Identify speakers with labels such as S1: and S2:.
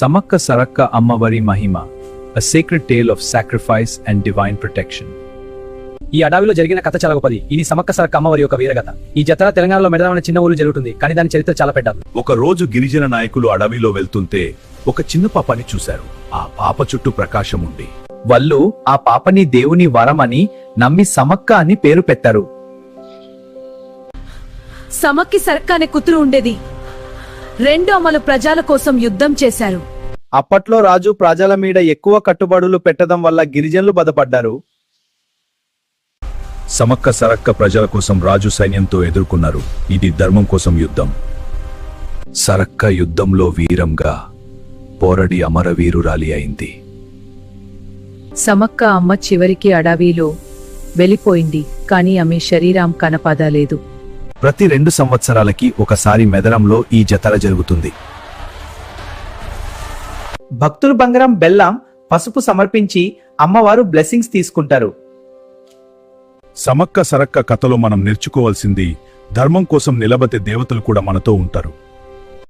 S1: సమక్క సరక్క అమ్మవారి మహిమ, a sacred tale of sacrifice and divine protection.
S2: ఈ అడవిలో జరిగిన కథ చాలా గొప్పది. ఇది సమక్క సరక్క అమ్మవారి యొక్క వీరగత. ఈ జాతర తెలంగాణలో మెడదాం అనే చిన్న ఊరు జరుగుతుంది, కానీ దాని చరిత్ర చాలా పెద్దది.
S3: ఒక రోజు గిరిజన నాయకులు అడవిలో వెళ్తుంటే ఒక చిన్న పాపని చూశారు. ఆ పాప చుట్టూ ప్రకాశం ఉంది.
S1: వాళ్ళు ఆ పాపని దేవుని వరం అని నమ్మి సమక్క అని పేరు పెట్టారు.
S4: సమక్కి సరక్క అనే కూతురు ఉండేది. 2 అమలు ప్రజల కోసం యుద్ధం చేశారు.
S5: అప్పట్లో రాజు ప్రజల మీద ఎక్కువ కట్టుబడులు పెట్టడం వల్ల గిరిజనులు బాధపడ్డారు.
S3: సమక్క సరక్క ప్రజల కోసం రాజు సైన్యంతో ఎదుర్కొన్నారు. ఇది ధర్మం కోసం యుద్ధం. సరక్క యుద్ధంలో వీరంగా పోరడి అమరవీరురాలి అయింది.
S6: సమక్క అమ్మ చివరికి అడవిలో వెళ్ళిపోయింది, కాని ఆమె శరీరం కనపడలేదు.
S3: ప్రతి 2 సంవత్సరాలకి ఒకసారి మెదరంలో ఈ జాతర జరుగుతుంది.
S5: భక్తులు బంగారం, బెల్లం, పసుపు సమర్పించి అమ్మవారు బ్లెస్సింగ్స్ తీసుకుంటారు.
S3: సమక్క సరక్క కథలో మనం నేర్చుకోవాల్సింది, ధర్మం కోసం నిలబడే దేవతలు కూడా మనతో ఉంటారు.